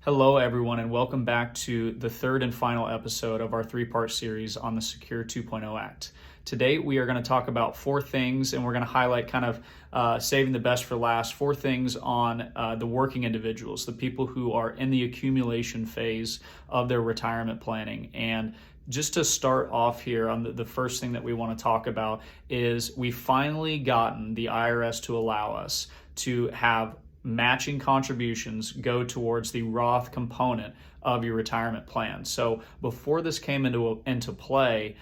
Hello, everyone, and welcome back to the third and final episode of our three-part series on the Secure 2.0 Act. Today, we are going to talk about four things, and we're going to highlight saving the best for last, four things on the working individuals, the people who are in the accumulation phase of their retirement planning. And just to start off here, on the first thing that we want to talk about is we've finally gotten the IRS to allow us to have matching contributions go towards the Roth component of your retirement plan. So before this came into play,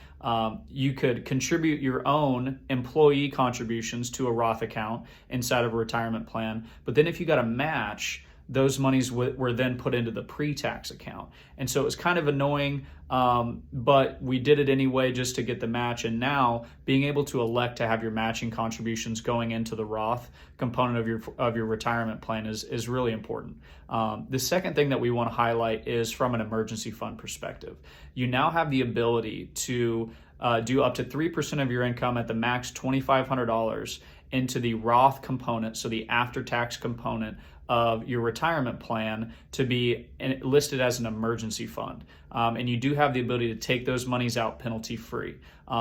you could contribute your own employee contributions to a Roth account inside of a retirement plan. But then if you got a match, those monies were then put into the pre-tax account. And so it was kind of annoying, but we did it anyway just to get the match. And now being able to elect to have your matching contributions going into the Roth component of your retirement plan is really important. The second thing that we want to highlight is from an emergency fund perspective. You now have the ability to do up to 3% of your income at the max $2,500 into the Roth component, so the after-tax component of your retirement plan, to be listed as an emergency fund. And you do have the ability to take those monies out penalty-free.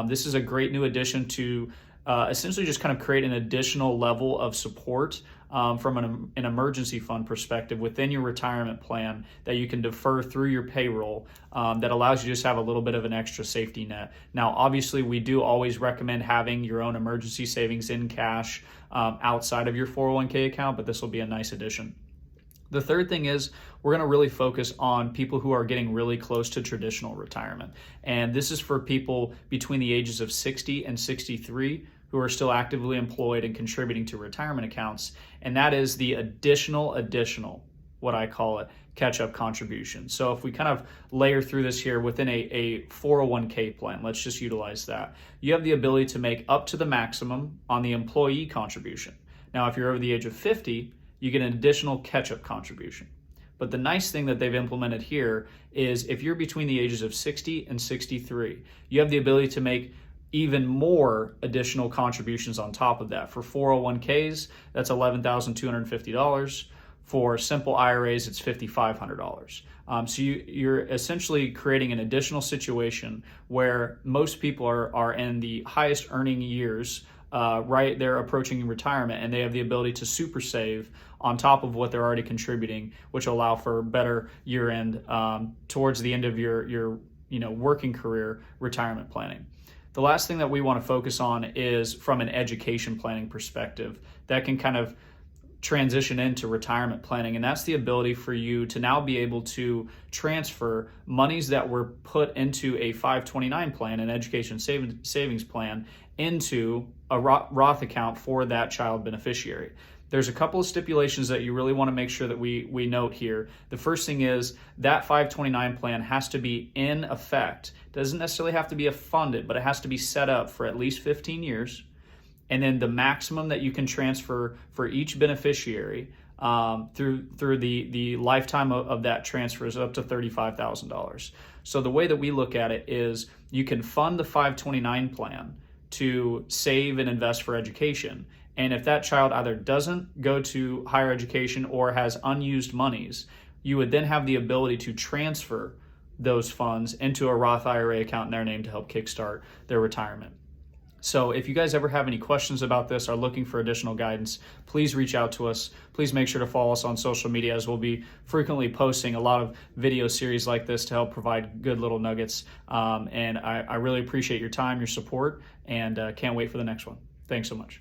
This is a great new addition to essentially just kind of create an additional level of support from an emergency fund perspective within your retirement plan that you can defer through your payroll, that allows you to just have a little bit of an extra safety net. Now, obviously, we do always recommend having your own emergency savings in cash outside of your 401k account, but this will be a nice addition. The third thing is we're going to really focus on people who are getting really close to traditional retirement. And this is for people between the ages of 60 and 63 who are still actively employed and contributing to retirement accounts. And that is the additional, what I call it, catch-up contribution. So if we kind of layer through this here within a 401k plan, let's just utilize that. You have the ability to make up to the maximum on the employee contribution. Now, if you're over the age of 50, you get an additional catch-up contribution. But the nice thing that they've implemented here is if you're between the ages of 60 and 63, you have the ability to make even more additional contributions on top of that. For 401ks, that's $11,250. For simple IRAs, it's $5,500. So you're essentially creating an additional situation where most people are in the highest earning years, right? They're approaching retirement, and they have the ability to super save on top of what they're already contributing, which will allow for better year-end towards the end of your working career retirement planning. The last thing that we want to focus on is from an education planning perspective that can kind of transition into retirement planning, and that's the ability for you to now be able to transfer monies that were put into a 529 plan, an education savings plan, into a Roth account for that child beneficiary. There's a couple of stipulations that you really want to make sure that we note here. The first thing is that 529 plan has to be in effect. It doesn't necessarily have to be funded, but it has to be set up for at least 15 years. And then the maximum that you can transfer for each beneficiary through the lifetime of that transfer is up to $35,000. So the way that we look at it is you can fund the 529 plan to save and invest for education. And if that child either doesn't go to higher education or has unused monies, you would then have the ability to transfer those funds into a Roth IRA account in their name to help kickstart their retirement. So if you guys ever have any questions about this, are looking for additional guidance, please reach out to us. Please make sure to follow us on social media, as we'll be frequently posting a lot of video series like this to help provide good little nuggets. And I really appreciate your time, your support, and can't wait for the next one. Thanks so much.